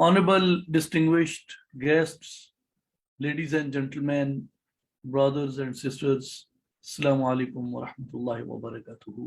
Honorable, distinguished guests, ladies and gentlemen, brothers and sisters, Assalamu alaikum wa rahmatullahi wa barakatuhu.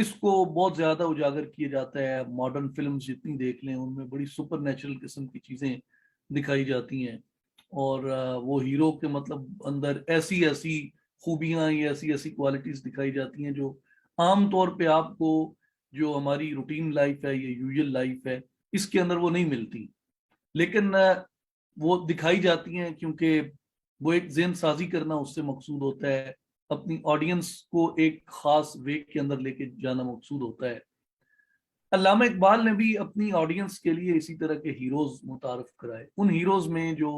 اس کو بہت زیادہ اجاگر کیا جاتا ہے. ماڈرن فلمز جتنی دیکھ لیں ان میں بڑی سپر نیچرل قسم کی چیزیں دکھائی جاتی ہیں, اور وہ ہیرو کے مطلب اندر ایسی ایسی خوبیاں یا ایسی ایسی کوالٹیز دکھائی جاتی ہیں جو عام طور پہ آپ کو جو ہماری روٹین لائف ہے یا یوزل لائف ہے اس کے اندر وہ نہیں ملتی, لیکن وہ دکھائی جاتی ہیں کیونکہ وہ ایک ذہن سازی کرنا اس سے مقصود ہوتا ہے, اپنی آڈینس کو ایک خاص وے کے اندر لے کے جانا مقصود ہوتا ہے. علامہ اقبال نے بھی اپنی آڈینس کے لیے اسی طرح کے ہیروز متعارف کرائے. ان ہیروز میں جو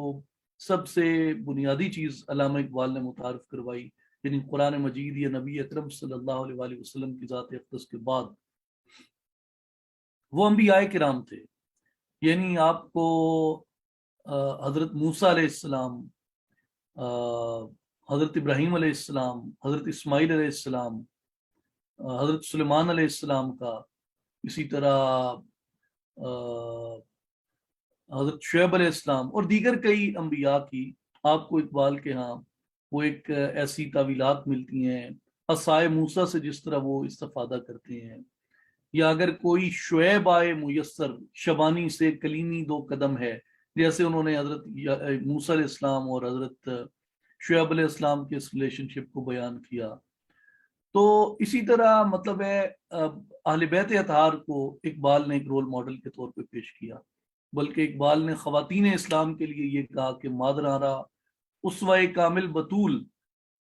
سب سے بنیادی چیز علامہ اقبال نے متعارف کروائی, یعنی قرآن مجید یا نبی اکرم صلی اللہ علیہ وآلہ وسلم کی ذات اقدس کے بعد, وہ انبیاء کرام تھے. یعنی آپ کو حضرت موسیٰ علیہ السلام, حضرت ابراہیم علیہ السلام, حضرت اسماعیل علیہ السلام, حضرت سلیمان علیہ السلام کا, اسی طرح حضرت شعیب علیہ السلام اور دیگر کئی انبیاء کی آپ کو اقبال کے ہاں وہ ایک ایسی تعویلات ملتی ہیں عصائے موسیٰ سے جس طرح وہ استفادہ کرتے ہیں, یا اگر کوئی شعیب آئے میسر شبانی سے کلیمی دو قدم ہے, جیسے انہوں نے حضرت موسیٰ علیہ السلام اور حضرت شعیب علیہ السلام کے اس ریلیشن شپ کو بیان کیا. تو اسی طرح مطلب ہے اہل بیت اطہار کو اقبال نے ایک رول ماڈل کے طور پہ پیش کیا, بلکہ اقبال نے خواتین اسلام کے لیے یہ کہا کہ مادرانہ اسوہ کامل بطول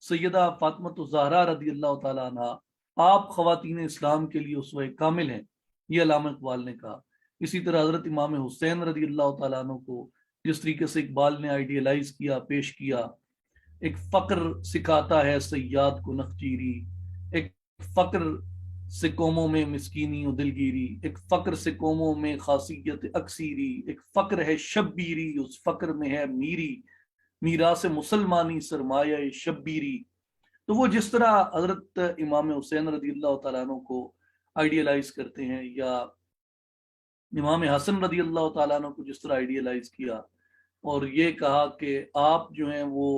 سیدہ فاطمہ الزہرا رضی اللہ تعالیٰ عنہ آپ خواتین اسلام کے لیے اسوہ کامل ہیں, یہ علامہ اقبال نے کہا. اسی طرح حضرت امام حسین رضی اللہ تعالیٰ عنہ کو جس طریقے سے اقبال نے آئیڈیلائز کیا, پیش کیا, ایک فقر سکھاتا ہے سیاد کو نخچیری, ایک فقر سے قوموں میں مسکینی و دلگیری, ایک فقر سے قوموں میں خاصیت اکثیری, ایک فقر ہے شبیری اس فقر میں ہے میری, میراث مسلمانی سرمایہ شبیری. تو وہ جس طرح حضرت امام حسین رضی اللہ تعالیٰ عنہ کو آئیڈیلائز کرتے ہیں, یا امام حسن رضی اللہ تعالیٰ عنہ کو جس طرح آئیڈیلائز کیا اور یہ کہا کہ آپ جو ہیں وہ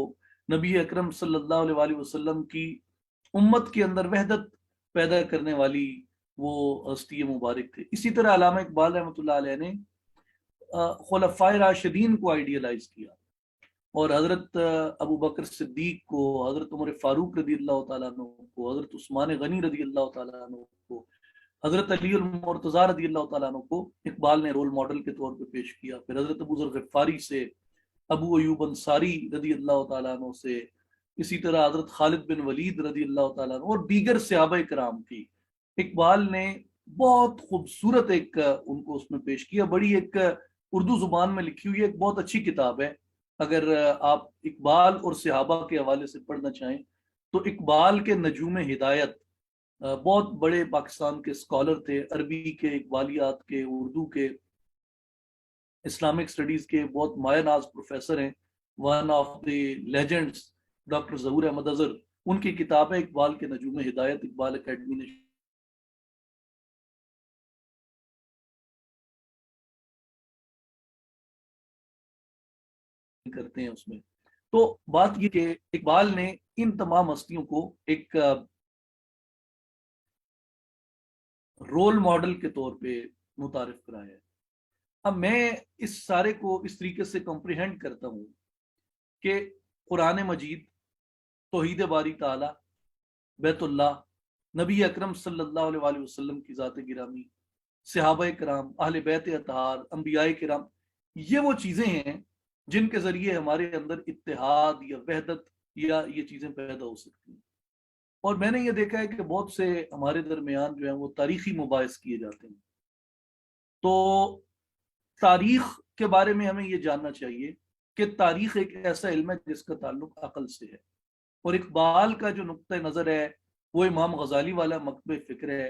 نبی اکرم صلی اللہ علیہ وآلہ وسلم کی امت کے اندر وحدت پیدا کرنے والی وہ ہستی مبارک تھے. اسی طرح علامہ اقبال رحمۃ اللہ علیہ نے خلفائے راشدین کو آئیڈیلائز کیا, اور حضرت ابو بکر صدیق کو, حضرت عمر فاروق رضی اللہ تعالیٰ عنہ کو, حضرت عثمان غنی رضی اللہ تعالیٰ عنہ کو, حضرت علی المرتضیٰ رضی اللہ تعالیٰ عنہ کو اقبال نے رول ماڈل کے طور پہ پیش کیا. پھر حضرت ابو ذر غفاری سے, ابو ایوب انصاری رضی اللہ تعالیٰ عنہ سے, اسی طرح حضرت خالد بن ولید رضی اللہ تعالیٰ عنہ اور دیگر صحابہ کرام کی اقبال نے بہت خوبصورت ایک ان کو اس میں پیش کیا. بڑی ایک اردو زبان میں لکھی ہوئی ایک بہت اچھی کتاب ہے, اگر آپ اقبال اور صحابہ کے حوالے سے پڑھنا چاہیں تو اقبال کے نجوم ہدایت, بہت بڑے پاکستان کے اسکالر تھے, عربی کے, اقبالیات کے, اردو کے, اسلامک اسٹڈیز کے بہت مایہ ناز پروفیسر ہیں. One of the Legendre's doctor ظہور احمد اظہر, ان کی کتاب ہے اقبال کے نجوم ہدایت, اقبال اکیڈمی نے کرتے ہیں اس میں. تو بات یہ کہ اقبال نے ان تمام ہستیوں کو ایک رول ماڈل کے طور پہ متعارف کرایا ہے. اب میں اس سارے کو اس طریقے سے کمپریہنڈ کرتا ہوں کہ قرآن مجید, توحید باری تعالی, بیت اللہ, نبی اکرم صلی اللہ علیہ وآلہ وسلم کی ذات گرامی, صحابہ کرام, اہل بیت اطہار, انبیاء کرام, یہ وہ چیزیں ہیں جن کے ذریعے ہمارے اندر اتحاد یا وحدت یا یہ چیزیں پیدا ہو سکتی ہیں. اور میں نے یہ دیکھا ہے کہ بہت سے ہمارے درمیان جو ہیں وہ تاریخی مباحث کیے جاتے ہیں. تو تاریخ کے بارے میں ہمیں یہ جاننا چاہیے کہ تاریخ ایک ایسا علم ہے جس کا تعلق عقل سے ہے, اور اقبال کا جو نقطہ نظر ہے وہ امام غزالی والا مکتب فکر ہے,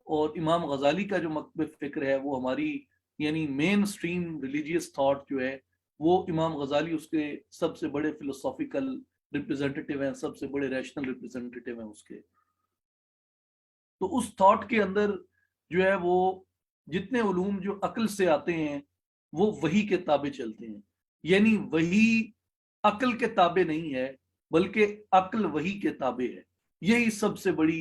اور امام غزالی کا جو مکتب فکر ہے وہ ہماری یعنی مین سٹریم ریلیجیس تھاٹ جو ہے وہ امام غزالی اس کے سب سے بڑے فلسافیکل ریپرزینٹیٹیو ہیں, سب سے بڑے ریشنل ریپرزینٹیٹیو ہیں اس کے. تو اس تھاٹ کے اندر جو ہے وہ جتنے علوم جو عقل سے آتے ہیں وہ وحی کے تابع چلتے ہیں, یعنی وحی عقل کے تابع نہیں ہے بلکہ عقل وحی کے تابع ہے. یہی سب سے بڑی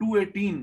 218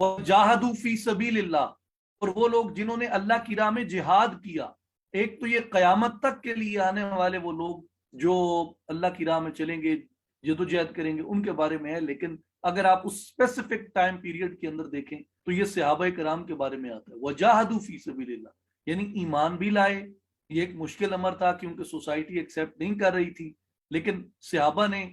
وجاہدوا فی سبیل اللہ، اور وہ لوگ جنہوں نے اللہ کی راہ میں جہاد کیا. ایک تو یہ قیامت تک کے لیے آنے والے وہ لوگ جو اللہ کی راہ میں چلیں گے، جدوجہد کریں گے، ان کے بارے میں ہے. لیکن اگر آپ اس اسپیسیفک ٹائم پیریڈ کے اندر دیکھیں تو یہ صحابہ کرام کے بارے میں آتا ہے. وجاہدوا فی سبیل اللہ، یعنی ایمان بھی لائے. یہ ایک مشکل امر تھا کیونکہ سوسائٹی ایکسیپٹ نہیں کر رہی تھی، لیکن صحابہ نے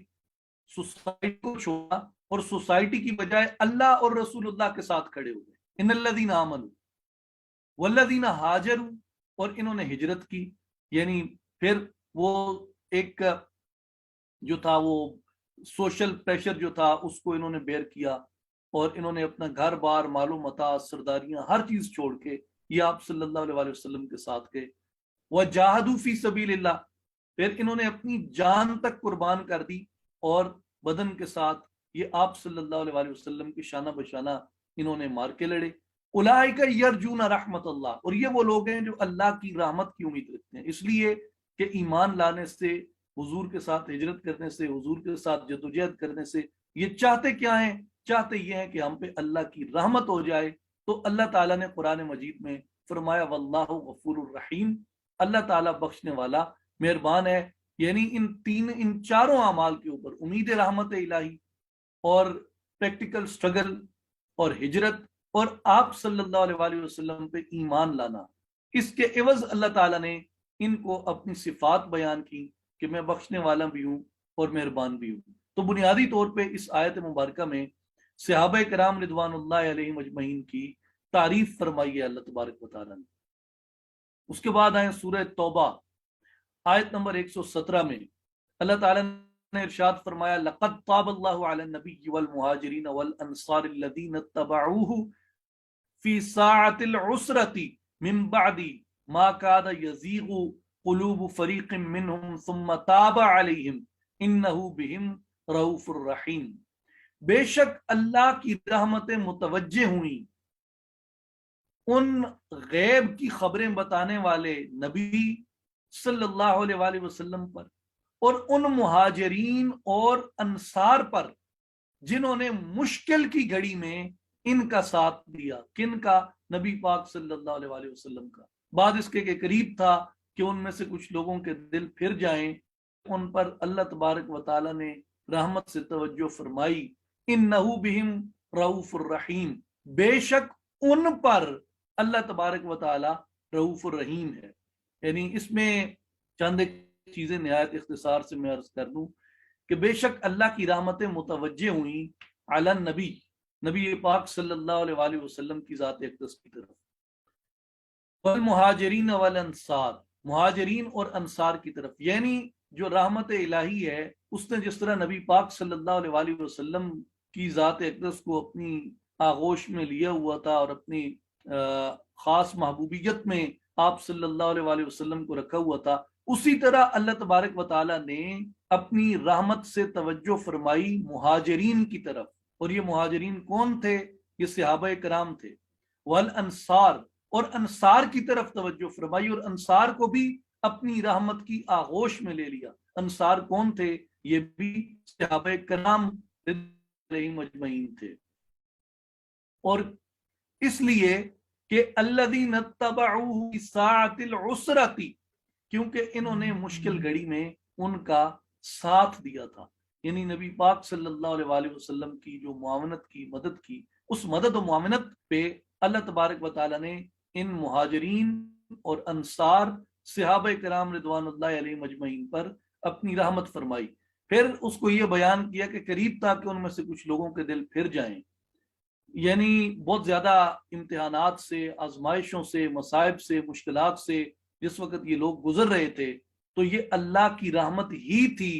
سوسائٹی کو چھوڑا اور سوسائٹی کی بجائے اللہ اور رسول اللہ کے ساتھ کھڑے ہو گئے. ان الذین آمنوا والذین ہاجروا، اور انہوں نے ہجرت کی. یعنی پھر وہ ایک جو تھا وہ سوشل پریشر جو تھا اس کو انہوں نے بیئر کیا، اور انہوں نے اپنا گھر بار، مال و متاع، سرداریاں، ہر چیز چھوڑ کے یہ آپ صلی اللہ علیہ وسلم کے ساتھ گئے. وجاہدوا فی سبیل اللہ، پھر انہوں نے اپنی جان تک قربان کر دی اور بدن کے ساتھ یہ آپ صلی اللہ علیہ وسلم کے شانہ بشانہ انہوں نے مار کے لڑے. اولئک یرجون رحمت اللہ، اور یہ وہ لوگ ہیں جو اللہ کی رحمت کی امید رکھتے ہیں. اس لیے کہ ایمان لانے سے، حضور کے ساتھ ہجرت کرنے سے، حضور کے ساتھ جدوجہد کرنے سے یہ چاہتے کیا ہیں؟ چاہتے یہ ہیں کہ ہم پہ اللہ کی رحمت ہو جائے. تو اللہ تعالیٰ نے قرآن مجید میں فرمایا واللہ غفور الرحیم، اللہ تعالیٰ بخشنے والا مہربان ہے. یعنی ان چاروں اعمال کے اوپر، امید رحمت الہی اور پریکٹیکل سٹرگل اور ہجرت اور آپ صلی اللہ علیہ وسلم پہ ایمان لانا، اس کے عوض اللہ تعالیٰ نے ان کو اپنی صفات بیان کی کہ میں بخشنے والا بھی ہوں اور مہربان بھی ہوں. تو بنیادی طور پہ اس آیت مبارکہ میں صحابہ کرام رضوان اللہ علیہم اجمعین کی تعریف فرمائی ہے اللہ تبارک و تعالیٰ نے. اس کے بعد آئیں سورہ توبہ آیت نمبر 117 میں اللہ تعالیٰ نے ارشاد فرمایا لقد طاب اللہ علی النبی والمہاجرین والانصار الذین اتبعوہ فی ساعۃ العسرۃ من بعد ما کاد یزیغ قلوب فریق منہم ثم تاب علیہم انہ بہم رؤوف الرحیم. بے شک اللہ کی رحمتیں متوجہ ہوئیں ان غیب کی خبریں بتانے والے نبی صلی اللہ علیہ وسلم پر اور ان مہاجرین اور انصار پر جنہوں نے مشکل کی گھڑی میں ان کا ساتھ دیا. کن کا؟ نبی پاک صلی اللہ علیہ وسلم کا. بعد اس کے قریب تھا کہ ان میں سے کچھ لوگوں کے دل پھر جائیں. ان پر اللہ تبارک و تعالی نے رحمت سے توجہ فرمائی. انہ بہم رؤوف الرحیم، بے شک ان پر اللہ تبارک و تعالی رؤوف الرحیم ہے. یعنی اس میں چند چیزیں نہایت اختصار سے میں عرض کر دوں کہ بے شک اللہ کی رحمتیں متوجہ ہوئیں علی النبی، نبی پاک صلی اللہ علیہ وسلم کی ذات اقدس کی طرف، والمہاجرین والانصار، مہاجرین اور انصار کی طرف. یعنی جو رحمت الہی ہے اس نے جس طرح نبی پاک صلی اللہ علیہ وسلم کی ذات اقدس کو اپنی آغوش میں لیا ہوا تھا اور اپنی خاص محبوبیت میں آپ صلی اللہ علیہ وسلم کو رکھا ہوا تھا، اسی طرح اللہ تبارک و تعالیٰ نے اپنی رحمت سے توجہ فرمائی مہاجرین کی طرف. اور یہ مہاجرین کون تھے؟ یہ صحابہ کرام تھے. والانصار، اور انصار کی طرف توجہ فرمائی اور انصار کو بھی اپنی رحمت کی آغوش میں لے لیا. انصار کون تھے؟ یہ بھی صحابہ کرام علیہم اجمعین تھے. اور اس لیے کہ الذین اتبعوہ فی ساعۃ العسرۃ، کیونکہ انہوں نے مشکل گھڑی میں ان کا ساتھ دیا تھا. یعنی نبی پاک صلی اللہ علیہ وسلم کی جو معاونت کی، مدد کی، اس مدد و معاونت پہ اللہ تبارک و تعالیٰ نے ان مہاجرین اور انصار صحابہ کرام رضوان اللہ علیہم اجمعین پر اپنی رحمت فرمائی. پھر اس کو یہ بیان کیا کہ قریب تھا کہ ان میں سے کچھ لوگوں کے دل پھر جائیں. یعنی بہت زیادہ امتحانات سے، آزمائشوں سے، مصائب سے، مشکلات سے جس وقت یہ لوگ گزر رہے تھے، تو یہ اللہ کی رحمت ہی تھی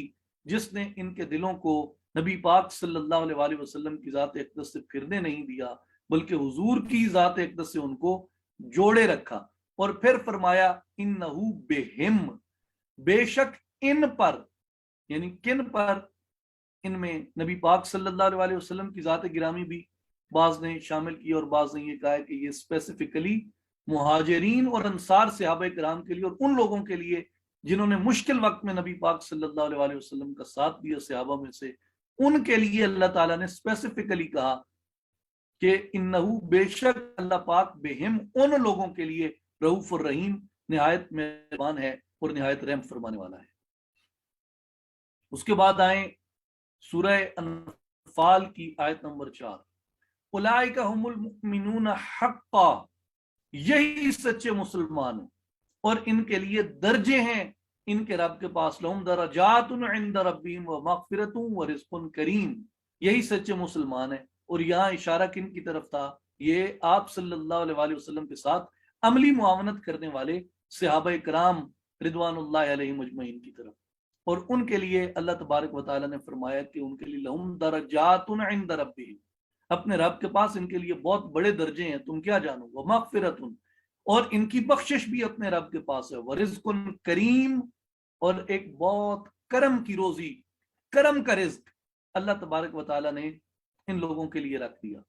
جس نے ان کے دلوں کو نبی پاک صلی اللہ علیہ وسلم کی ذات اقدس سے پھرنے نہیں دیا، بلکہ حضور کی ذات اقدس سے ان کو جوڑے رکھا. اور پھر فرمایا انہ بہم، بے شک ان پر، یعنی کن پر؟ ان میں نبی پاک صلی اللہ علیہ وسلم کی ذات گرامی بھی بعض نے شامل کی اور بعض نے یہ کہا ہے کہ یہ اسپیسیفکلی مہاجرین اور انصار صحابہ کرام کے لیے اور ان لوگوں کے لیے جنہوں نے مشکل وقت میں نبی پاک صلی اللہ علیہ وسلم کا ساتھ دیا صحابہ میں سے، ان کے لیے اللہ تعالیٰ نے اسپیسیفکلی کہا کہ انہو بے شک اللہ پاک بہم ان لوگوں کے لیے رؤوف الرحیم نہایت مہربان ہے اور نہایت رحم فرمانے والا ہے۔ اس کے بعد آئیں سورہ انفال کی آیت نمبر 4، اولئک هم المؤمنون حقا، یہی سچے مسلمان ہیں اور ان کے لیے درجے ہیں ان کے رب کے پاس، لہم درجات عند ربہم ومغفرۃ ورزق کریم، یہی سچے مسلمان ہیں۔ اور یہاں اشارہ کن کی طرف تھا؟ یہ آپ صلی اللہ علیہ وآلہ وسلم کے ساتھ عملی معاونت کرنے والے صحابہ کرام رضوان اللہ علیہم اجمعین کی طرف، اور ان کے لیے اللہ تبارک و تعالیٰ نے فرمایا کہ ان کے لیے لہم درجات عند ربہم، اپنے رب کے پاس ان کے لیے بہت بڑے درجے ہیں، تم کیا جانو، ومغفرۃ، اور ان کی بخشش بھی اپنے رب کے پاس ہے، ورزق کریم، اور ایک بہت کرم کی روزی، کرم کا رزق اللہ تبارک و تعالیٰ نے ان لوگوں کے لیے رکھ دیا۔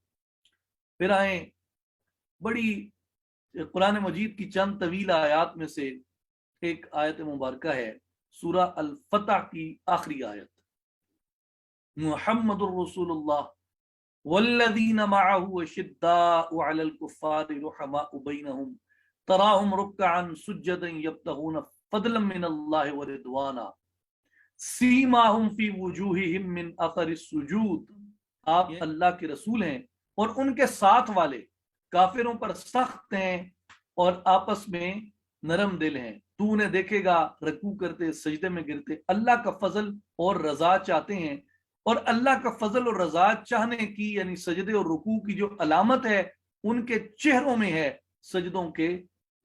پھر آئیں بڑی قرآن مجید کی چند طویل آیات میں سے ایک آیت مبارکہ ہے سورہ الفتح کی آخری آیت، محمد الرسول اللہ والذین معه اشداء علی الکفار رحماء بینہم تراہم رکعا سجدا یبتغون فضلا من اللہ ورضوانا سیماہم فی وجوہہم من اثر السجود، آپ اللہ کے رسول ہیں اور ان کے ساتھ والے کافروں پر سخت ہیں اور آپس میں نرم دل ہیں، تو انہیں دیکھے گا رکوع کرتے سجدے میں گرتے، اللہ کا فضل اور رضا چاہتے ہیں، اور اللہ کا فضل اور رضا چاہنے کی یعنی سجدے اور رکوع کی جو علامت ہے ان کے چہروں میں ہے سجدوں کے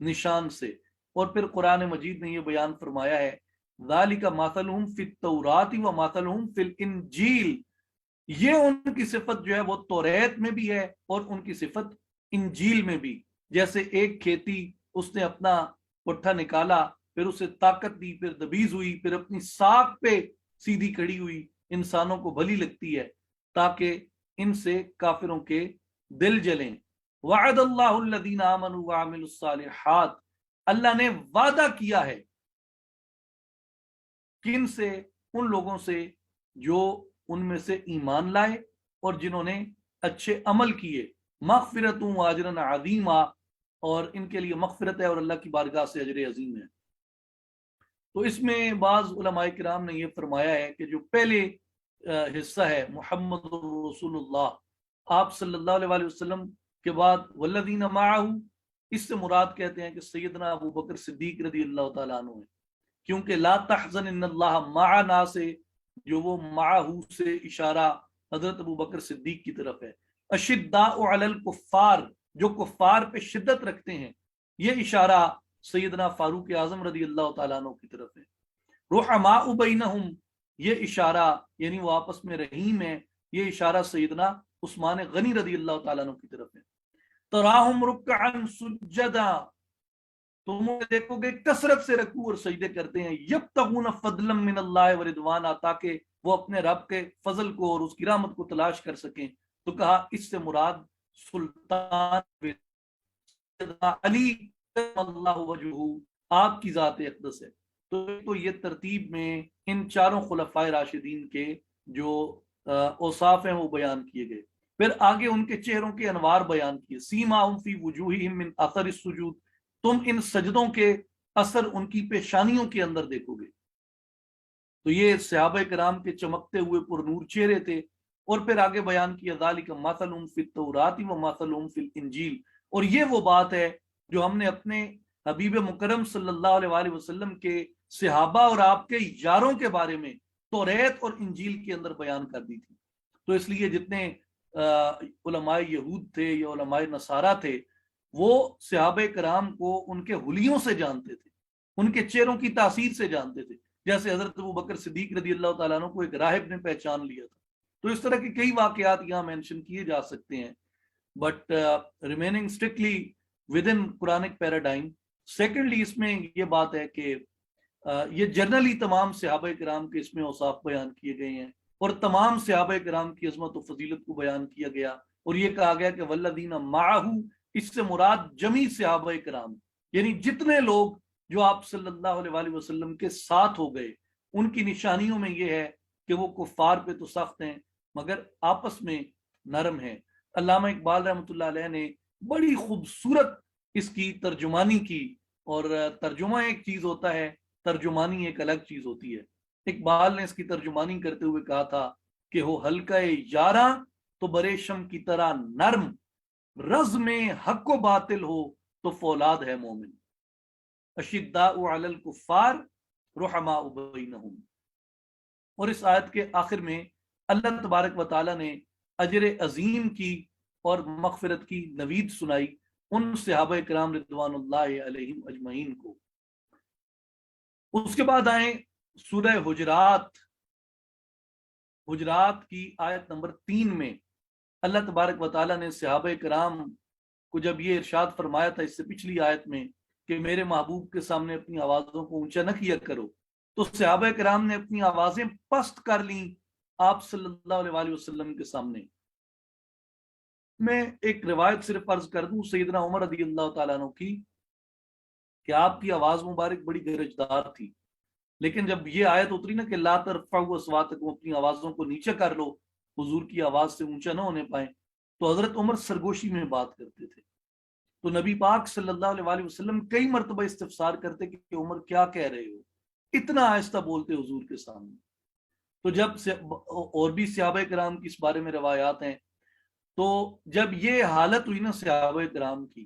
نشان سے۔ اور پھر قرآن مجید نے یہ بیان فرمایا ہے ذالک مثلہم فی التوراۃ و مثلہم فی الانجیل، یہ ان کی صفت جو ہے وہ توریت میں بھی ہے اور ان کی صفت انجیل میں بھی، جیسے ایک کھیتی اس نے اپنا پٹھا نکالا، پھر اسے طاقت دی، پھر دبیز ہوئی، پھر اپنی ساکھ پہ سیدھی کھڑی ہوئی، انسانوں کو بھلی لگتی ہے تاکہ ان سے کافروں کے دل جلیں۔ وعد اللہ الذین آمنوا وعملوا الصالحات، اللہ نے وعدہ کیا ہے کن سے؟ ان لوگوں سے جو ان میں سے ایمان لائے اور جنہوں نے اچھے عمل کیے، مغفرت و اجرا عظیما، اور ان کے لیے مغفرت ہے اور اللہ کی بارگاہ سے اجر عظیم ہے۔ تو اس میں بعض علماء کرام نے یہ فرمایا ہے کہ جو پہلے حصہ ہے محمد رسول اللہ، آپ صلی اللہ علیہ وآلہ وسلم کے بعد والذین معہ، اس سے مراد کہتے ہیں کہ سیدنا ابو بکر صدیق رضی اللہ تعالیٰ عنہ ہے، کیونکہ لا تحزن ان اللہ معنا سے جو وہ معہو سے اشارہ حضرت ابو بکر صدیق کی طرف ہے، اشداء علی الکفار، جو کفار پہ شدت رکھتے ہیں، یہ اشارہ سیدنا فاروق اعظم رضی اللہ تعالیٰ عنہ کی طرف ہے۔ رحماء بینہم، یہ اشارہ یعنی وہ آپس میں رحیم ہے، یہ اشارہ سیدنا عثمان غنی رضی اللہ تعالیٰ عنہ کی طرف ہے۔ تراہم رکعا سجدا، تم دیکھو گے کثرت سے رکوع اور سجدے کرتے ہیں، یبتغون فضلا من اللہ ورضوانا، تاکہ وہ اپنے رب کے فضل کو اور اس کی رحمت کو تلاش کر سکیں۔ تو کہا اس سے مراد سلطان علی اللہ وجہہ، آپ کی ذات اقدس ہے۔ تو یہ ترتیب میں ان چاروں خلفائے راشدین کے جو اوصاف ہیں وہ بیان کیے گئے۔ پھر آگے ان کے چہروں کے انوار بیان کیے، سیماہم فی وجوہہم من اثر السجود، تم ان سجدوں کے اثر ان کی پیشانیوں کے اندر دیکھو گے۔ تو یہ صحابہ کرام کے چمکتے ہوئے پرنور چہرے تھے۔ اور پھر آگے بیان کیا ذالک مثلہم فی التوراۃ و مثلہم فی الانجیل، اور یہ وہ بات ہے جو ہم نے اپنے حبیب مکرم صلی اللہ علیہ وآلہ وسلم کے صحابہ اور آپ کے یاروں کے بارے میں توریت اور انجیل کے اندر بیان کر دی تھی۔ تو اس لیے جتنے علماء یہود تھے یا علماء نصارہ تھے، وہ صحابہ کرام کو ان کے حلیوں سے جانتے تھے، ان کے چہروں کی تاثیر سے جانتے تھے، جیسے حضرت ابو بکر صدیق رضی اللہ تعالیٰ عنہ کو ایک راہب نے پہچان لیا تھا۔ تو اس طرح کے کئی واقعات یہاں مینشن کیے جا سکتے ہیں، but remaining strictly with in Quranic paradigm. Secondly اس میں یہ بات ہے کہ یہ جنرلی تمام صحابہ کرام کے اس میں اوصاف بیان کیے گئے ہیں، اور تمام صحابہ کرام کی عظمت و فضیلت کو بیان کیا گیا، اور یہ کہا گیا کہ والذین معہ، اس سے مراد جمی صحابہ کرام، یعنی جتنے لوگ جو آپ صلی اللہ علیہ وآلہ وسلم کے ساتھ ہو گئے، ان کی نشانیوں میں یہ ہے کہ وہ کفار پہ تو سخت ہیں مگر آپس میں نرم ہیں، علامہ اقبال رحمۃ اللہ علیہ نے بڑی خوبصورت اس کی ترجمانی کی، اور ترجمہ ایک چیز ہوتا ہے، ترجمانی ایک الگ چیز ہوتی ہے۔ اقبال نے اس کی ترجمانی کرتے ہوئے کہا تھا کہ ہو حلقہ یاراں تو بریشم کی طرح نرم، رز میں حق و باطل ہو تو فولاد ہے مومن، اشداء علی الکفار رحماء بینہم۔ اور اس آیت کے آخر میں اللہ تبارک و تعالی نے اجر عظیم کی اور مغفرت کی نوید سنائی ان صحابہ کرام رضوان اللہ علیہم اجمعین کو۔ اس کے بعد آئیں سورہ حجرات کی آیت نمبر 3 میں اللہ تبارک و تعالی نے صحابہ کرام کو جب یہ ارشاد فرمایا تھا اس سے پچھلی آیت میں کہ میرے محبوب کے سامنے اپنی آوازوں کو اونچا نہ کیا کرو، تو صحابہ کرام نے اپنی آوازیں پست کر لیں آپ صلی اللہ علیہ وسلم کے سامنے۔ میں ایک روایت صرف عرض کر دوں سیدنا عمر رضی اللہ تعالیٰ عنہ کی کہ آپ کی آواز مبارک بڑی گرجدار تھی، لیکن جب یہ آیت اتری نا کہ لا ترفعوا اصواتکم، اپنی آوازوں کو نیچے کر لو حضور کی آواز سے اونچا نہ ہونے پائیں، تو حضرت عمر سرگوشی میں بات کرتے تھے۔ تو نبی پاک صلی اللہ علیہ وسلم کئی مرتبہ استفسار کرتے کہ عمر کیا کہہ رہے ہو، اتنا آہستہ بولتے حضور کے سامنے۔ تو جب اور بھی صحابہ کرام کی اس بارے میں روایات ہیں، تو جب یہ حالت ہوئی نا صحابہ کرام کی،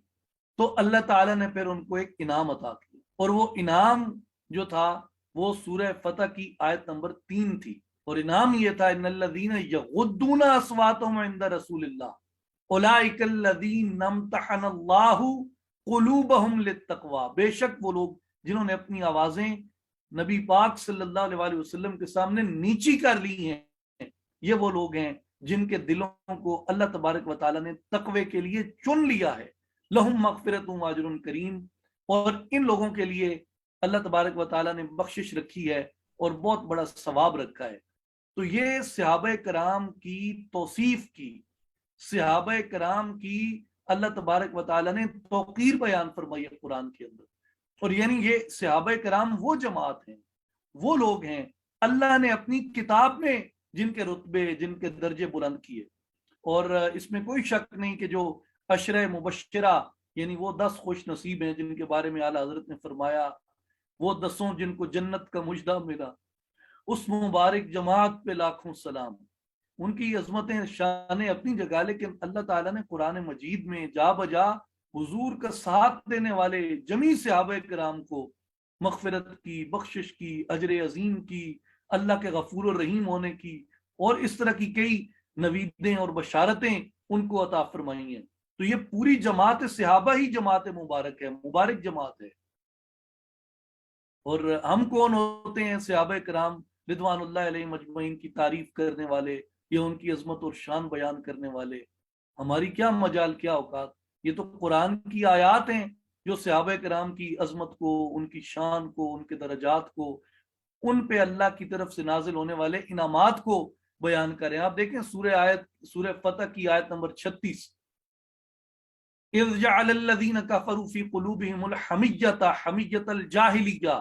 تو اللہ تعالیٰ نے پھر ان کو ایک انعام عطا کیا، اور وہ انعام جو تھا وہ سورہ فتح کی آیت نمبر 3 تھی، اور انعام یہ تھا ان الذین یغضون اصواتهم عند رسول اللہ اولئک الذین امتحن اللہ قلوبہم للتقوی، بے شک وہ لوگ جنہوں نے اپنی آوازیں نبی پاک صلی اللہ علیہ وسلم کے سامنے نیچی کر لی ہیں، یہ وہ لوگ ہیں جن کے دلوں کو اللہ تبارک و تعالیٰ نے تقوی کے لیے چن لیا ہے۔ لہم مغفرت و اجر کریم، اور ان لوگوں کے لیے اللہ تبارک و تعالیٰ نے بخشش رکھی ہے اور بہت بڑا ثواب رکھا ہے۔ تو یہ صحابہ کرام کی توصیف کی، صحابہ کرام کی اللہ تبارک و تعالیٰ نے توقیر بیان فرمائی ہے قرآن کے اندر، اور یعنی یہ صحابہ کرام وہ جماعت ہیں، وہ لوگ ہیں اللہ نے اپنی کتاب میں جن کے رتبے، جن کے درجے بلند کیے۔ اور اس میں کوئی شک نہیں کہ جو عشرہ مبشرہ یعنی وہ 10 خوش نصیب ہیں جن کے بارے میں اعلیٰ حضرت نے فرمایا، وہ 10 جن کو جنت کا مجدہ ملا، اس مبارک جماعت پہ لاکھوں سلام۔ ان کی عظمتیں شانیں اپنی جگہ، لیکن اللہ تعالیٰ نے قرآن مجید میں جا بجا حضور کا ساتھ دینے والے جمیع صحابہ کرام کو مغفرت کی، بخشش کی، اجر عظیم کی، اللہ کے غفور الرحیم ہونے کی، اور اس طرح کی کئی نویدیں اور بشارتیں ان کو عطا فرمائی ہیں۔ تو یہ پوری جماعت صحابہ ہی جماعت مبارک ہے، مبارک جماعت ہے۔ اور ہم کون ہوتے ہیں صحابہ کرام رضوان اللہ علیہ مجمعین کی تعریف کرنے والے یا ان کی عظمت اور شان بیان کرنے والے؟ ہماری کیا مجال، کیا اوقات؟ یہ تو قرآن کی آیات ہیں جو صحابہ کرام کی عظمت کو، ان کی شان کو، ان کے درجات کو، ان پہ اللہ کی طرف سے نازل ہونے والے انعامات کو بیان کریں۔ آپ دیکھیں سورہ فتح کی آیت نمبر 36، اذ جعل الذین کفروا فی قلوبہم الحمیۃ حمیۃ الجاہلیہ۔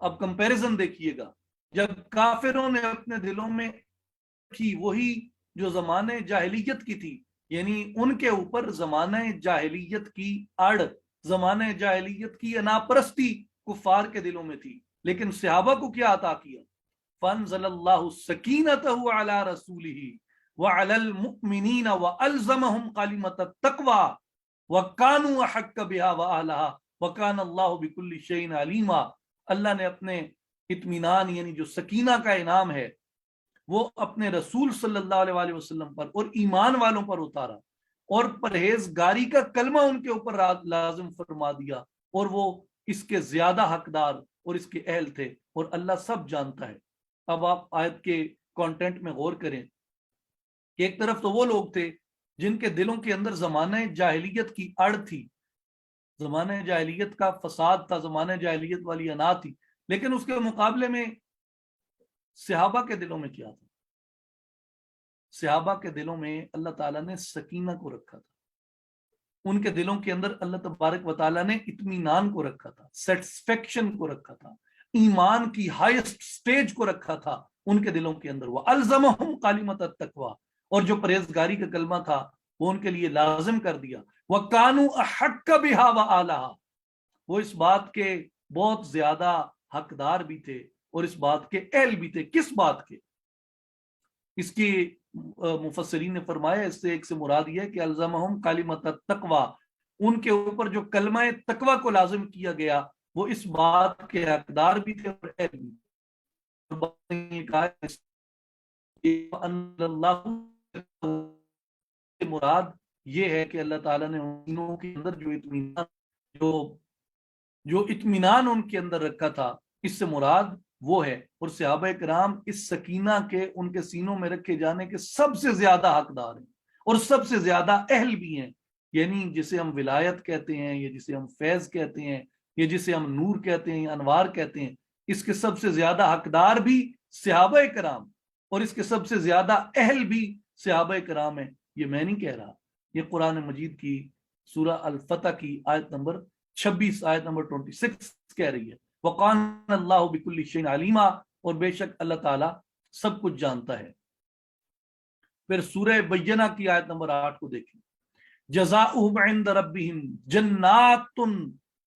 اب کمپیریزن دیکھیے گا، جب کافروں نے اپنے دلوں میں کی وہی جو زمانے جاہلیت کی تھی، یعنی ان کے اوپر زمانہ جاہلیت کی اڑ، زمانہ جاہلیت کی اناپرستی کفار کے دلوں میں تھی، لیکن صحابہ کو کیا عطا کیا؟ فانزل اللہ سکینتہ علی رسولہ وعلی المؤمنین والزمہم کلمۃ التقوی وکانوا احق بہا واہلہا وکان اللہ بکل شیء علیما۔ اللہ نے اپنے اطمینان یعنی جو سکینہ کا انعام ہے وہ اپنے رسول صلی اللہ علیہ وسلم پر اور ایمان والوں پر اتارا، اور پرہیزگاری کا کلمہ ان کے اوپر لازم فرما دیا، اور وہ اس کے زیادہ حقدار اور اس کے اہل تھے، اور اللہ سب جانتا ہے۔ اب آپ آیت کے کانٹینٹ میں غور کریں کہ ایک طرف تو وہ لوگ تھے جن کے دلوں کے اندر زمانہ جاہلیت کی اڑ تھی، زمانہ جاہلیت کا فساد تھا، زمانہ جاہلیت والی انا تھی، لیکن اس کے مقابلے میں صحابہ کے دلوں میں کیا تھا؟ صحابہ کے دلوں میں اللہ تعالیٰ نے سکینہ کو رکھا تھا، ان کے دلوں کے اندر اللہ تبارک و تعالیٰ نے اطمینان کو رکھا تھا، سیٹسفیکشن کو رکھا تھا، ایمان کی ہائیسٹ سٹیج کو رکھا تھا ان کے دلوں کے اندر۔ وَأَلْزَمَهُمْ كَلِمَةَ التَّقْوَى، اور جو پرہیزگاری کا کلمہ تھا وہ ان کے لیے لازم کر دیا. وَكَانُوا أَحَقَّ بِهَا وَأَهْلَهَا، وہ اس بات کے بہت زیادہ حقدار بھی تھے اور اس بات کے اہل بھی تھے. کس بات کے؟ اس کی مفسرین نے فرمایا اس سے ایک سے مراد یہ ہے کہ الزمہم کلمۃ التقوی، ان کے اوپر جو کلمہ تقوی کو لازم کیا گیا وہ اس بات کے حقدار بھی تھے اور اہل بھی تھے. مراد یہ ہے کہ اللہ تعالیٰ نے ان کے اندر جو اطمینان ان کے اندر رکھا تھا، اس سے مراد وہ ہے. اور صحابہ کرام اس سکینہ کے ان کے سینوں میں رکھے جانے کے سب سے زیادہ حقدار ہیں اور سب سے زیادہ اہل بھی ہیں. یعنی جسے ہم ولایت کہتے ہیں یا جسے ہم فیض کہتے ہیں یا جسے ہم نور کہتے ہیں یا انوار کہتے ہیں، اس کے سب سے زیادہ حقدار بھی صحابہ کرام اور اس کے سب سے زیادہ اہل بھی صحابہ کرام ہیں. یہ میں نہیں کہہ رہا، یہ قرآن مجید کی سورہ الفتح کی آیت نمبر 26 آیت نمبر 26 کہہ رہی ہے. وَقَانَ اللَّهُ بِكُلِّ شَيْءٍ عَلِيمًا، اور بے شک اللہ تعالیٰ سب کچھ جانتا ہے. پھر سورہ بینہ کی آیت نمبر 8 کو دیکھیں. جزاؤہم عند ربہم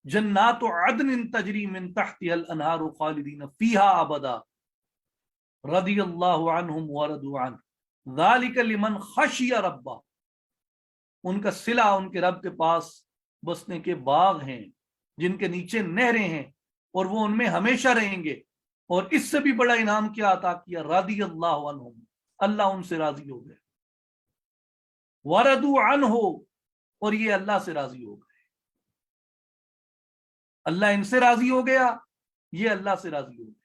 جنات عدن تجری من تحتها الانہار خالدین فیہا ابدا رضی اللہ عنہم ورضوا عنہ ذالک لمن خشی ربہ. ان کا صلہ ان کے رب کے پاس بسنے کے باغ ہیں جن کے نیچے نہریں ہیں اور وہ ان میں ہمیشہ رہیں گے. اور اس سے بھی بڑا انعام کیا عطا کیا، رضی اللہ عنہم، اللہ ان سے راضی ہو گئے. ورضوا عنہ، اور یہ اللہ سے راضی ہو گئے. اللہ ان سے راضی ہو گیا، یہ اللہ سے راضی ہو گئے.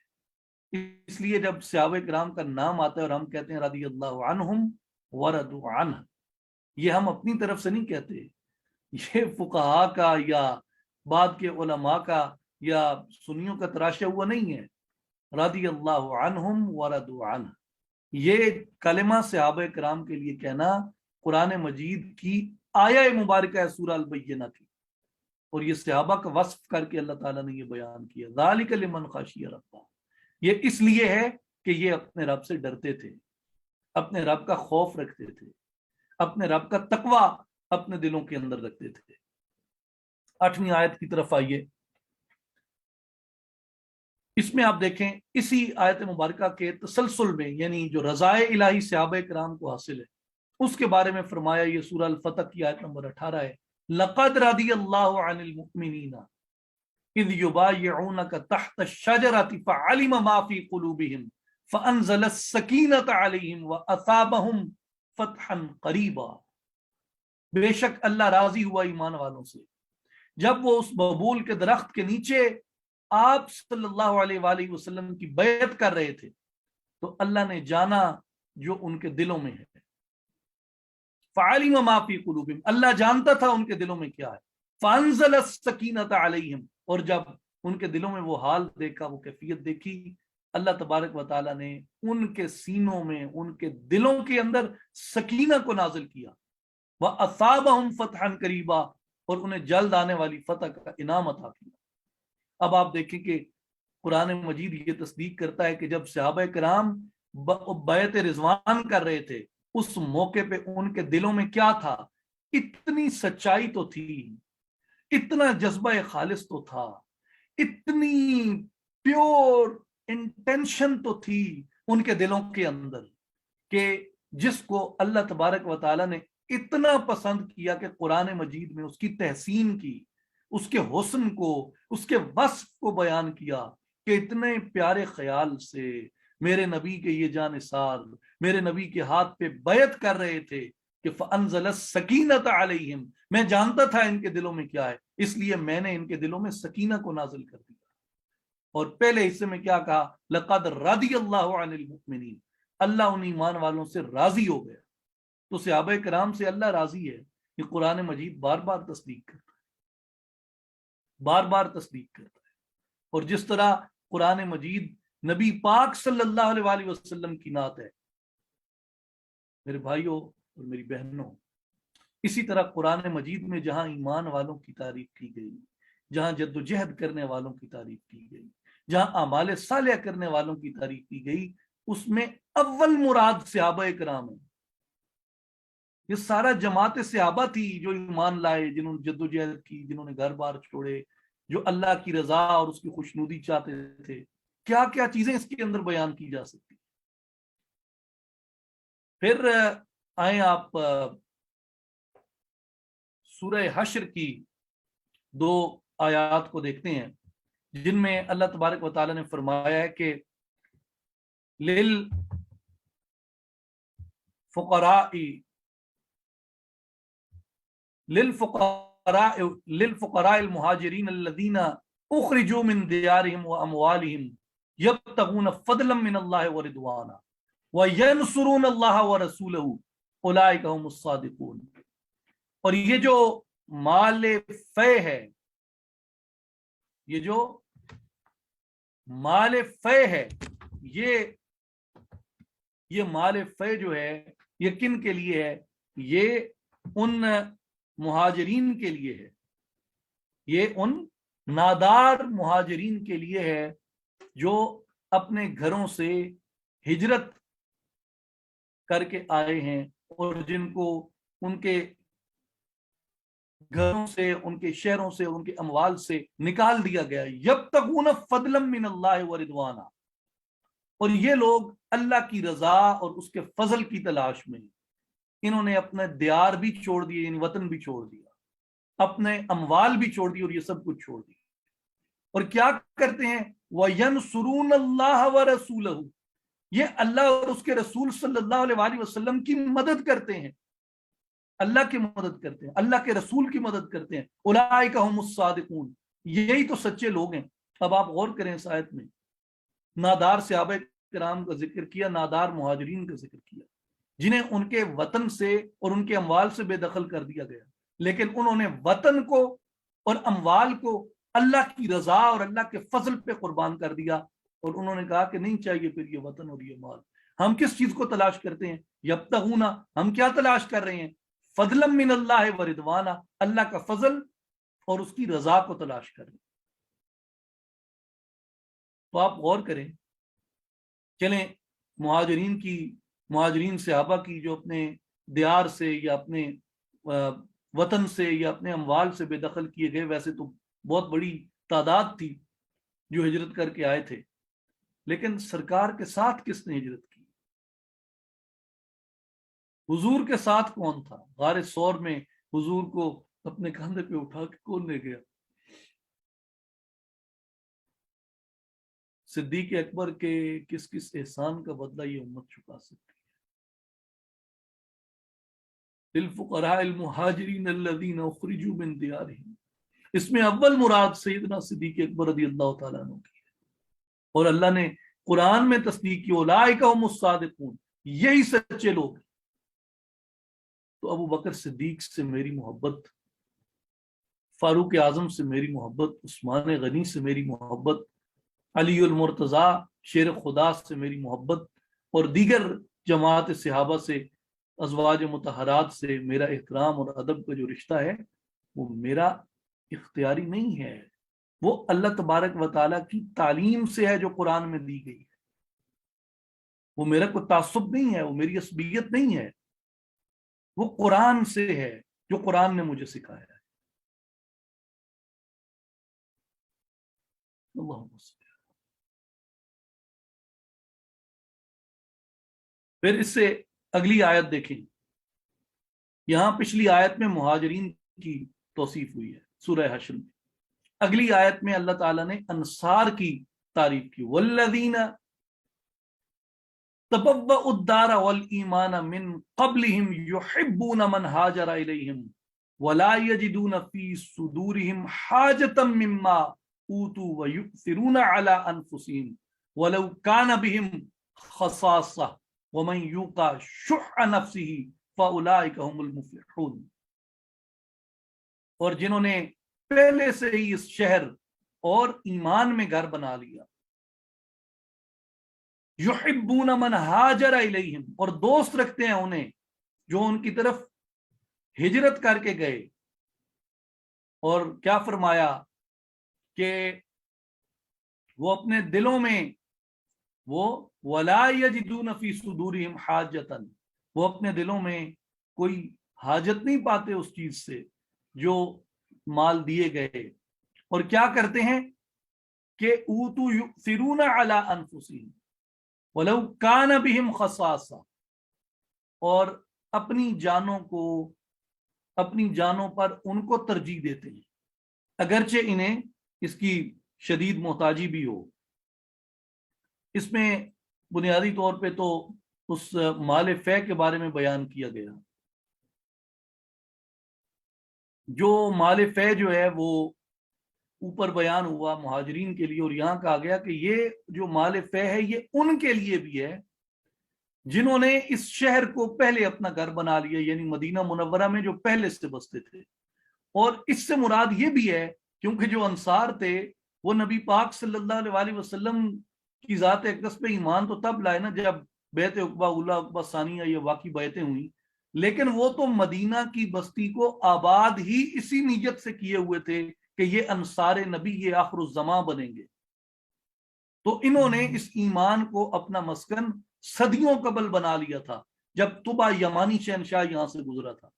اس لیے جب صحابہ کرام کا نام آتا ہے اور ہم کہتے ہیں رضی اللہ عنہم ورضوا عنہ، یہ ہم اپنی طرف سے نہیں کہتے، یہ فقہاء کا یا بعد کے علماء کا یا سنیوں کا تراشا ہوا نہیں ہے. رضی اللہ عنہم ورضوا عنہ، یہ کلمہ صحابہ کرام کے لیے کہنا قرآن مجید کی آیہ مبارکہ ہے سورہ البینہ کی، اور یہ صحابہ کا وصف کر کے اللہ تعالیٰ نے یہ بیان کیا. ذالک لمن خشی ربہ، یہ اس لیے ہے کہ یہ اپنے رب سے ڈرتے تھے، اپنے رب کا خوف رکھتے تھے، اپنے رب کا تقوی اپنے دلوں کے اندر رکھتے تھے. 8ویں آیت کی طرف آئیے. اس میں آپ دیکھیں اسی آیت مبارکہ کے تسلسل میں، یعنی جو رضائے الہی صحابہ کرام کو حاصل ہے اس کے بارے میں فرمایا. یہ سورہ الفتح کی آیت نمبر 18 ہے. لقد رضی اللہ عن المؤمنین اذ یبایعونک تحت الشجرۃ فعلم ما فی قلوبہم فانزل السکینۃ علیہم واثابہم فتحا قریبا. بے شک اللہ راضی ہوا ایمان والوں سے جب وہ اس ببول کے درخت کے نیچے آپ صلی اللہ علیہ وآلہ وسلم کی بیعت کر رہے تھے تو اللہ نے جانا جو ان کے دلوں میں ہے. فعلم ما فی قلوبہم، اللہ جانتا تھا ان کے دلوں میں کیا ہے. فانزل السکینۃ علیہم، اور جب ان کے دلوں میں وہ حال دیکھا، وہ کیفیت دیکھی، اللہ تبارک و تعالیٰ نے ان کے سینوں میں، ان کے دلوں کے اندر سکینہ کو نازل کیا. وَأَثَابَهُمْ فَتْحًا قَرِيبًا، اور انہیں جلد آنے والی فتح کا انعام عطا کیا. اب آپ دیکھیں کہ قرآن مجید یہ تصدیق کرتا ہے کہ جب صحابہ کرام بیعت رضوان کر رہے تھے اس موقع پہ ان کے دلوں میں کیا تھا؟ اتنی سچائی تو تھی، اتنا جذبہ خالص تو تھا، اتنی پیور انٹینشن تو تھی ان کے دلوں کے اندر کہ جس کو اللہ تبارک و تعالیٰ نے اتنا پسند کیا کہ قرآن مجید میں اس کی تحسین کی، اس کے حسن کو، اس کے وصف کو بیان کیا کہ اتنے پیارے خیال سے میرے نبی کے یہ جانثار میرے نبی کے ہاتھ پہ بیعت کر رہے تھے کہ فَأَنزَلَ السَّكِينَةَ عَلَيْهِمْ، میں جانتا تھا ان کے دلوں میں کیا ہے، اس لیے میں نے ان کے دلوں میں سکینہ کو نازل کر دیا. اور پہلے حصے میں کیا کہا؟ لَقَدْ رَضِيَ اللَّهُ عَنِ الْمُؤْمِنِينَ، اللہ ان ایمان والوں سے راضی ہو گیا. تو صحابہ کرام سے اللہ راضی ہے، یہ قرآن مجید بار بار تصدیق کرتا ہے، بار بار تصدیق کرتا ہے. اور جس طرح قرآن مجید نبی پاک صلی اللہ علیہ وآلہ وسلم کی نعت ہے، میرے بھائیوں اور میری بہنوں، اسی طرح قرآن مجید میں جہاں ایمان والوں کی تعریف کی گئی، جہاں جد و جہد کرنے والوں کی تعریف کی گئی، جہاں اعمال صالحہ کرنے والوں کی تعریف کی گئی، اس میں اول مراد صحابہ کرام ہیں. یہ سارا جماعت صحابہ تھی جو ایمان لائے، جنہوں نے جدوجہد کی، جنہوں نے گھر بار چھوڑے، جو اللہ کی رضا اور اس کی خوشنودی چاہتے تھے۔ کیا کیا چیزیں اس کے اندر بیان کی جا سکتی۔ پھر آئیں آپ سورہ حشر کی 2 آیات کو دیکھتے ہیں، جن میں اللہ تبارک و تعالیٰ نے فرمایا ہے کہ للفقراء المہاجرین الذین اخرجوا من دیارہم واموالہم یبتغون فضلا من اللہ ورضوانا وینصرون اللہ ورسولہ اولئک هم الصادقون۔ اور یہ جو مال فے ہے، یہ جو مال فے ہے، یہ مال فے جو ہے یہ کن کے لیے ہے؟ یہ ان مہاجرین کے لیے ہے، یہ ان نادار مہاجرین کے لیے ہے جو اپنے گھروں سے ہجرت کر کے آئے ہیں اور جن کو ان کے گھروں سے، ان کے شہروں سے، ان کے اموال سے نکال دیا گیا۔ یبتغون فضلا من اللہ ورضوانا، اور یہ لوگ اللہ کی رضا اور اس کے فضل کی تلاش میں، انہوں نے اپنے دیار بھی چھوڑ دیے، یعنی وطن بھی چھوڑ دیا، اپنے اموال بھی چھوڑ دی اور یہ سب کچھ چھوڑ دیا، اور کیا کرتے ہیں؟ وَيَنْصُرُونَ اللَّهَ وَرَسُولَهُ، یہ اللہ اور اس کے رسول صلی اللہ علیہ وآلہ وسلم کی مدد کرتے ہیں، اللہ کی مدد کرتے ہیں، اللہ کے رسول کی مدد کرتے ہیں۔ اولئک هم الصادقون، یہی تو سچے لوگ ہیں۔ اب آپ غور کریں اس آیت میں، نادار صحابہ کرام کا ذکر کیا، نادار مہاجرین کا ذکر کیا، جنہیں ان کے وطن سے اور ان کے اموال سے بے دخل کر دیا گیا، لیکن انہوں نے وطن کو اور اموال کو اللہ کی رضا اور اللہ کے فضل پہ قربان کر دیا، اور انہوں نے کہا کہ نہیں چاہیے پھر یہ وطن اور یہ مال۔ ہم کس چیز کو تلاش کرتے ہیں؟ یبتغون، ہم کیا تلاش کر رہے ہیں؟ فضلا من اللہ ورضوانا، اللہ کا فضل اور اس کی رضا کو تلاش کر رہے ہیں۔ تو آپ غور کریں، چلیں مہاجرین صحابہ کی جو اپنے دیار سے یا اپنے وطن سے یا اپنے اموال سے بے دخل کیے گئے، ویسے تو بہت بڑی تعداد تھی جو ہجرت کر کے آئے تھے، لیکن سرکار کے ساتھ کس نے ہجرت کی؟ حضور کے ساتھ کون تھا؟ غار ثور میں حضور کو اپنے کندھے پہ اٹھا کے کون لے گیا؟ صدیق اکبر کے کس کس احسان کا بدلہ یہ امت چکا سکتی ہے؟ للفقراء المہاجرین الذین اخرجوا من دیارہم، اس میں اول مراد سیدنا صدیق اکبر رضی اللہ تعالیٰ عنہ کی ہے، اور اللہ نے قرآن میں تصدیق کی، اولئک هم الصادقون، یہی سچے لوگ ہیں۔ تو ابو بکر صدیق سے میری محبت، فاروق اعظم سے میری محبت، عثمان غنی سے میری محبت، علی المرتضیٰ شیر خدا سے میری محبت، اور دیگر جماعت صحابہ سے، ازواج مطہرات سے میرا احترام اور ادب کا جو رشتہ ہے وہ میرا اختیاری نہیں ہے، وہ اللہ تبارک و تعالیٰ کی تعلیم سے ہے جو قرآن میں دی گئی ہے۔ وہ میرا کوئی تعصب نہیں ہے، وہ میری عصبیت نہیں ہے، وہ قرآن سے ہے جو قرآن نے مجھے سکھایا ہے۔ اللہم صل۔ پھر اس سے اگلی آیت دیکھیں، یہاں پچھلی آیت میں مہاجرین کی توصیف ہوئی ہے سورہ حشر میں، اگلی آیت میں اللہ تعالیٰ نے انصار کی تعریف کی، والذین تبوؤا الدار والایمان من قبلہم یحبون من ہاجر الیہم ولا یجدون فی صدورہم حاجتا مما اوتوا ویؤثرون علی انفسہم ولو کان بہم خصاصہ ومن یوق شح نفسہ فاولئک هم المفلحون۔ اور جنہوں نے پہلے سے ہی اس شہر اور ایمان میں گھر بنا لیا، یحبون من ہاجر الیہم، اور دوست رکھتے ہیں انہیں جو ان کی طرف ہجرت کر کے گئے، اور کیا فرمایا کہ وہ اپنے دلوں میں، وہ ولا یجدون فی صدورہم حاجتا، وہ اپنے دلوں میں کوئی حاجت نہیں پاتے اس چیز سے جو مال دیے گئے، اور کیا کرتے ہیں کہ اوتو یؤثرون علی انفسہم ولو کان بہم خصاصہ، اور اپنی جانوں پر ان کو ترجیح دیتے ہیں اگرچہ انہیں اس کی شدید محتاجی بھی ہو۔ اس میں بنیادی طور پہ تو اس مال فے کے بارے میں بیان کیا گیا۔ جو مال فے جو ہے وہ اوپر بیان ہوا مہاجرین کے لیے، اور یہاں کہا گیا کہ یہ جو مال فے ہے یہ ان کے لیے بھی ہے جنہوں نے اس شہر کو پہلے اپنا گھر بنا لیا، یعنی مدینہ منورہ میں جو پہلے سے بستے تھے۔ اور اس سے مراد یہ بھی ہے کیونکہ جو انصار تھے وہ نبی پاک صلی اللہ علیہ وسلم کی ذات اقدس پہ ایمان تو تب لائے نا جب بیعت عقبہ اولا عقبہ ثانیہ یہ واقعی بیعتیں ہوئیں، لیکن وہ تو مدینہ کی بستی کو آباد ہی اسی نیت سے کیے ہوئے تھے کہ یہ انصار نبی یہ آخر الزماں بنیں گے۔ تو انہوں نے اس ایمان کو اپنا مسکن صدیوں قبل بنا لیا تھا جب طبع یمانی شہنشاہ یہاں سے گزرا تھا،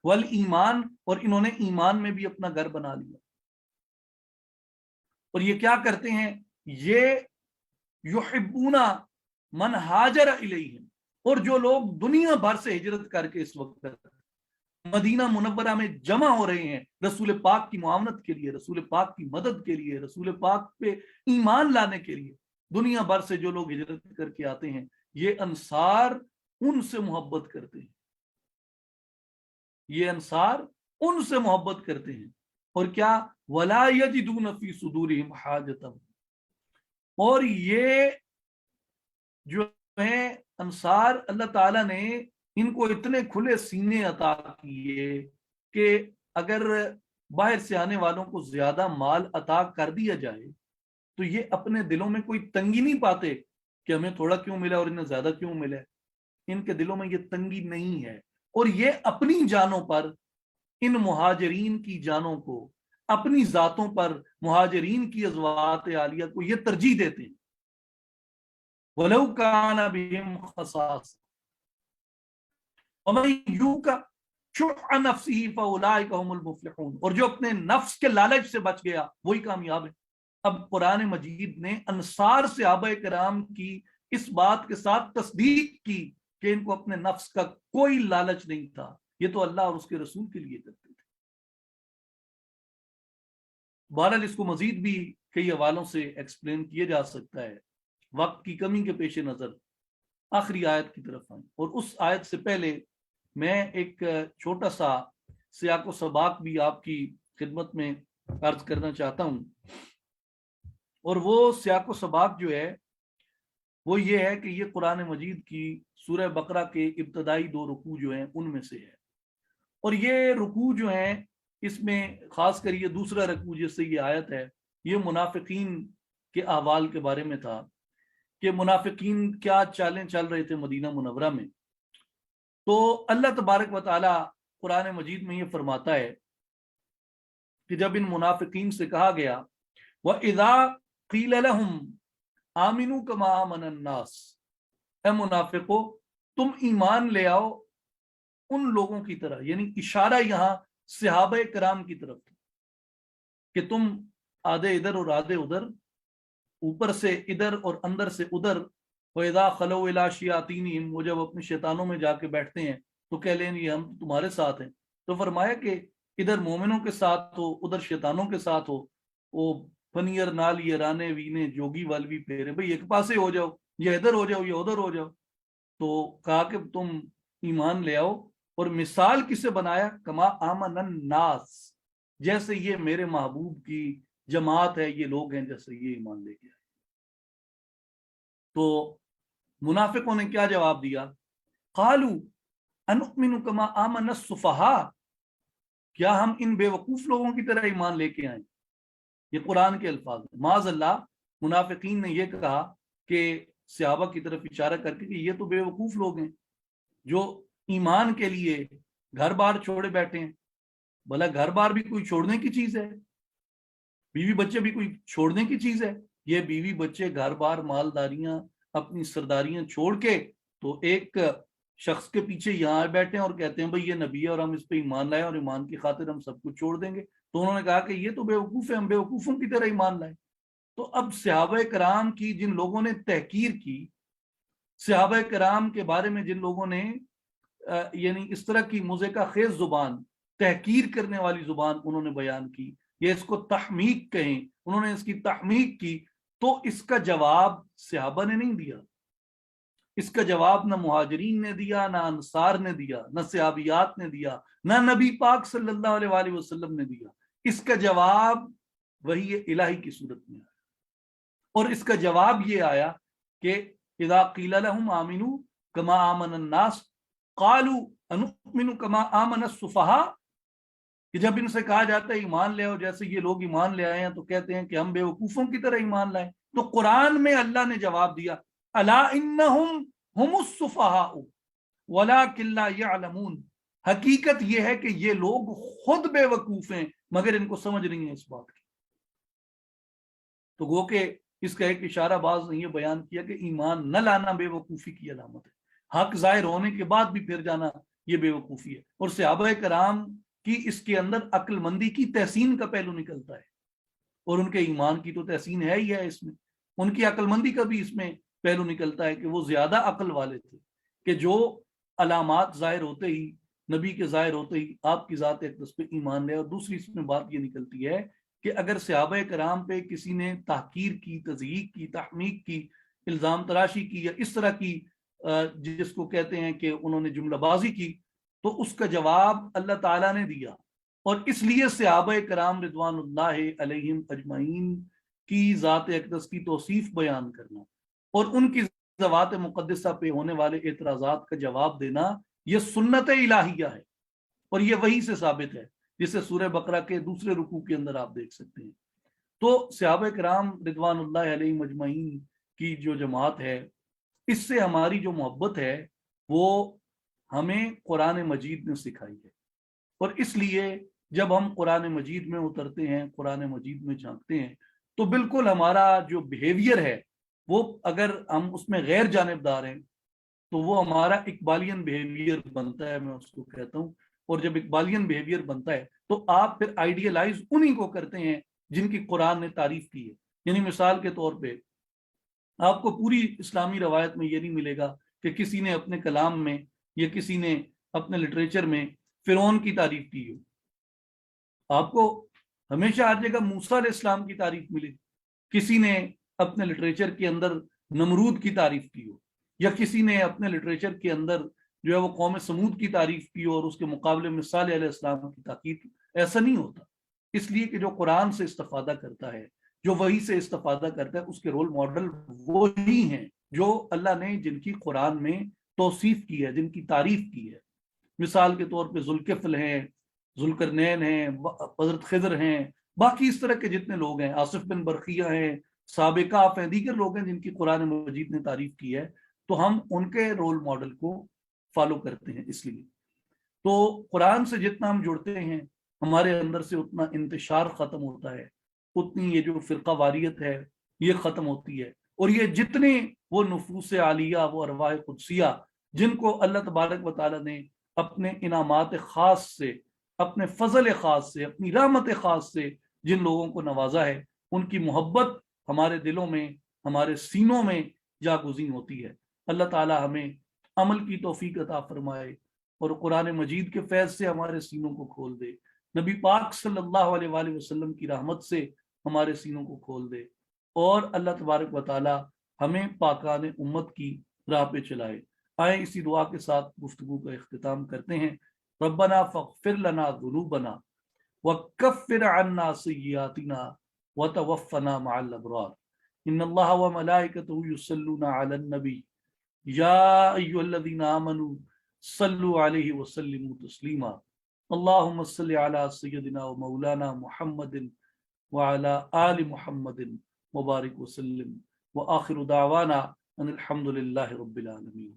والایمان، اور انہوں نے ایمان میں بھی اپنا گھر بنا لیا۔ اور یہ کیا کرتے ہیں، یہ یحبون من ہاجر الیہم، اور جو لوگ دنیا بھر سے ہجرت کر کے اس وقت مدینہ منورہ میں جمع ہو رہے ہیں رسول پاک کی معاونت کے لیے، رسول پاک کی مدد کے لیے، رسول پاک پہ ایمان لانے کے لیے، دنیا بھر سے جو لوگ ہجرت کر کے آتے ہیں، یہ انصار ان سے محبت کرتے ہیں، یہ انصار ان سے محبت کرتے ہیں۔ اور کیا وَلَا يَجِدُونَ فِي صُدُورِهِمْ حَاجَةً، اور یہ جو ہیں انصار، اللہ تعالیٰ نے ان کو اتنے کھلے سینے عطا کیے کہ اگر باہر سے آنے والوں کو زیادہ مال عطا کر دیا جائے تو یہ اپنے دلوں میں کوئی تنگی نہیں پاتے کہ ہمیں تھوڑا کیوں ملا اور انہیں زیادہ کیوں ملا۔ ان کے دلوں میں یہ تنگی نہیں ہے، اور یہ اپنی جانوں پر، ان مہاجرین کی جانوں کو، اپنی ذاتوں پر، مہاجرین کی ازواج عالیہ کو یہ ترجیح دیتے ہیں۔ وَلَوْ كَانَ بِهِمْ خَصَاصَةٌ وَمَن يُوقَ شُحَّ نَفْسِهِ فَأُولَٰئِكَ هُمُ الْمُفْلِحُونَ، اور جو اپنے نفس کے لالچ سے بچ گیا وہی کامیاب ہے۔ اب قرآن مجید نے انصار صحابہ کرام کی اس بات کے ساتھ تصدیق کی کہ ان کو اپنے نفس کا کوئی لالچ نہیں تھا، یہ تو اللہ اور اس کے رسول کے لیے کرتے تھے۔ بہرحال اس کو مزید بھی کئی حوالوں سے ایکسپلین کیا جا سکتا ہے، وقت کی کمی کے پیش نظر آخری آیت کی طرف آئیں، اور اس آیت سے پہلے میں ایک چھوٹا سا سیاق و سباق بھی آپ کی خدمت میں عرض کرنا چاہتا ہوں، اور وہ سیاق و سباق جو ہے وہ یہ ہے کہ یہ قرآن مجید کی سورہ بقرہ کے ابتدائی 2 رکوع جو ہیں ان میں سے ہے، اور یہ رکوع جو ہیں اس میں خاص کر یہ دوسرا رکوع جس سے یہ آیت ہے، یہ منافقین کے احوال کے بارے میں تھا کہ منافقین کیا چالیں چل رہے تھے مدینہ منورہ میں۔ تو اللہ تبارک و تعالی قرآن مجید میں یہ فرماتا ہے کہ جب ان منافقین سے کہا گیا وَإِذَا قِيلَ لَهُمْ آمِنُوا كَمَا آمَنَ النَّاسِ، اے منافقو تم ایمان لے آؤ ان لوگوں کی طرح، یعنی اشارہ یہاں صحابہ کرام کی طرف تھا کہ تم آدھے ادھر اور آدھے ادھر، اوپر سے ادھر اور اندر سے ادھر، وَإِذَا خَلَوْا إِلَىٰ شَيَاطِینِهِمْ، وہ جب اپنے شیطانوں میں جا کے بیٹھتے ہیں تو کہہ لیں یہ ہم تمہارے ساتھ ہیں۔ تو فرمایا کہ ادھر مومنوں کے ساتھ ہو ادھر شیطانوں کے ساتھ ہو، وہ پنیر نال یہ رانے وینے جوگی والوی پھیرے، بھئی ایک پاسے ہو جاؤ، یہ ادھر ہو جاؤ، یہ ادھر ہو جاؤ۔ تو کہا کہ تم ایمان لے آؤ، اور مثال کسے بنایا، کما آمن الناس، جیسے یہ میرے محبوب کی جماعت ہے، یہ لوگ ہیں جیسے یہ ایمان لے کے آئے۔ تو منافقوں نے کیا جواب دیا، قالوا انؤمن کما آمن السفہاء، کیا ہم ان بے وقوف لوگوں کی طرح ایمان لے کے آئیں؟ یہ قرآن کے الفاظ ہیں۔ معاذ اللہ منافقین نے یہ کہا کہ صحابہ کی طرف اشارہ کر کے کہ یہ تو بے وقوف لوگ ہیں جو ایمان کے لیے گھر بار چھوڑے بیٹھے ہیں۔ بھلا گھر بار بھی کوئی چھوڑنے کی چیز ہے؟ بیوی بچے بھی کوئی چھوڑنے کی چیز ہے؟ یہ بیوی بچے گھر بار مالداریاں اپنی سرداریاں چھوڑ کے تو ایک شخص کے پیچھے یہاں بیٹھے ہیں اور کہتے ہیں بھائی یہ نبی ہے اور ہم اس پہ ایمان لائیں اور ایمان کی خاطر ہم سب کچھ چھوڑ دیں گے، تو انہوں نے کہا کہ یہ تو بیوقوف ہے، ہم بیوقوفوں کی طرح ایمان لائیں۔ تو اب صحابہ کرام کی جن لوگوں نے تحقیر کی، صحابہ کرام کے بارے میں جن لوگوں نے یعنی اس طرح کی مضحکہ خیز زبان، تحقیر کرنے والی زبان انہوں نے بیان کی، یا اس کو تحمیق کہیں، انہوں نے اس کی تحمیق کی، تو اس کا جواب صحابہ نے نہیں دیا، اس کا جواب نہ مہاجرین نے دیا، نہ انصار نے دیا، نہ صحابیات نے دیا، نہ نبی پاک صلی اللہ علیہ وآلہ وسلم نے دیا۔ اس کا جواب وحی الہی کی صورت میں آیا، اور اس کا جواب یہ آیا کہ اذا قیل لهم آمنوا کما آمن الناس قالوا انؤمن کما آمن السفہاء، کہ جب ان سے کہا جاتا ہے ایمان لے آؤ جیسے یہ لوگ ایمان لے آئے ہیں، تو کہتے ہیں کہ ہم بیوقوفوں کی طرح ایمان لائیں۔ تو قرآن میں اللہ نے جواب دیا الا انہم ہم السفہاء ولکن لا یعلمون، حقیقت یہ ہے کہ یہ لوگ خود بے وقوف ہیں مگر ان کو سمجھ نہیں ہے اس بات کی۔ تو گو کہ اس کا ایک اشارہ باز نے یہ بیان کیا کہ ایمان نہ لانا بے وقوفی کی علامت ہے، حق ظاہر ہونے کے بعد بھی پھر جانا یہ بے وقوفی ہے۔ اور صحابہ کرام کی اس کے اندر عقل مندی کی تحسین کا پہلو نکلتا ہے، اور ان کے ایمان کی تو تحسین ہے ہی ہے، اس میں ان کی عقل مندی کا بھی اس میں پہلو نکلتا ہے کہ وہ زیادہ عقل والے تھے، کہ جو علامات ظاہر ہوتے ہی، نبی کے ظاہر ہوتے ہی آپ کی ذات اقدس پہ ایمان لے۔ اور دوسری اس میں بات یہ نکلتی ہے کہ اگر صحابہ کرام پہ کسی نے تحقیر کی، تضییق کی، تحمیق کی، الزام تراشی کی، یا اس طرح کی جس کو کہتے ہیں کہ انہوں نے جملہ بازی کی، تو اس کا جواب اللہ تعالیٰ نے دیا۔ اور اس لیے صحابہ کرام رضوان اللہ علیہم اجمعین کی ذات اقدس کی توصیف بیان کرنا اور ان کی ذوات مقدسہ پہ ہونے والے اعتراضات کا جواب دینا، یہ سنت الہیہ ہے، اور یہ وحی سے ثابت ہے، جسے سورہ بقرہ کے دوسرے رکوع کے اندر آپ دیکھ سکتے ہیں۔ تو صحابہ کرام رضوان اللہ علیہم اجمعین کی جو جماعت ہے، اس سے ہماری جو محبت ہے وہ ہمیں قرآن مجید نے سکھائی ہے، اور اس لیے جب ہم قرآن مجید میں اترتے ہیں، قرآن مجید میں جھانکتے ہیں، تو بالکل ہمارا جو بیہیویئر ہے وہ، اگر ہم اس میں غیر جانبدار ہیں تو وہ ہمارا اقبالین بیہیویئر بنتا ہے، میں اس کو کہتا ہوں۔ اور جب اقبالین بیہیویئر بنتا ہے تو آپ پھر آئیڈیلائز انہی کو کرتے ہیں جن کی قرآن نے تعریف کی ہے۔ یعنی مثال کے طور پہ آپ کو پوری اسلامی روایت میں یہ نہیں ملے گا کہ کسی نے اپنے کلام میں یا کسی نے اپنے لٹریچر میں فرعون کی تعریف کی ہو۔ آپ کو ہمیشہ ہر جگہ موسیٰ علیہ السلام کی تعریف ملے، کسی نے اپنے لٹریچر کے اندر نمرود کی تعریف کی ہو، یا کسی نے اپنے لٹریچر کے اندر جو ہے وہ قوم سمود کی تعریف کی ہو اور اس کے مقابلے میں صالح علیہ السلام کی تاکید۔ ایسا نہیں ہوتا، اس لیے کہ جو قرآن سے استفادہ کرتا ہے، جو وحی سے استفادہ کرتا ہے، اس کے رول ماڈل وہی ہیں جو اللہ نے جن کی قرآن میں توصیف کی ہے، جن کی تعریف کی ہے۔ مثال کے طور پہ ذوالکفل ہیں، ذوالقرنین ہیں، حضرت خضر ہیں، باقی اس طرح کے جتنے لوگ ہیں، آصف بن برقیہ ہیں، سابقہ ہیں، دیگر لوگ ہیں جن کی قرآن مجید نے تعریف کی ہے، تو ہم ان کے رول ماڈل کو فالو کرتے ہیں۔ اس لیے تو قرآن سے جتنا ہم جڑتے ہیں، ہمارے اندر سے اتنا انتشار ختم ہوتا ہے، اتنی یہ جو فرقہ واریت ہے یہ ختم ہوتی ہے، اور یہ جتنے وہ نفوس عالیہ، وہ ارواح قدسیہ جن کو اللہ تبارک و تعالیٰ نے اپنے انعامات خاص سے، اپنے فضل خاص سے، اپنی رحمت خاص سے جن لوگوں کو نوازا ہے، ان کی محبت ہمارے دلوں میں، ہمارے سینوں میں جاگزین ہوتی ہے۔ اللہ تعالیٰ ہمیں عمل کی توفیق عطا فرمائے اور قرآن مجید کے فیض سے ہمارے سینوں کو کھول دے، نبی پاک صلی اللہ علیہ وآلہ وسلم کی رحمت سے ہمارے سینوں کو کھول دے، اور اللہ تبارک و تعالی ہمیں پاکان امت کی راہ پہ چلائے۔ آئیں اسی دعا کے ساتھ گفتگو کا اختتام کرتے ہیں۔ ربنا فاغفر لنا ذنوبنا وکفر عنا سیئاتنا وتوفنا مع الابرار۔ ان اللہ وملائکتہ یصلون علی النبی یا ایھا الذین آمنوا صلوا علیہ وسلموا تسلیما۔ اللہم صل علی سیدنا و مولانا محمد وعلی آل محمد وبارک وسلم، وآخر دعوانا ان الحمد للہ رب العالمین۔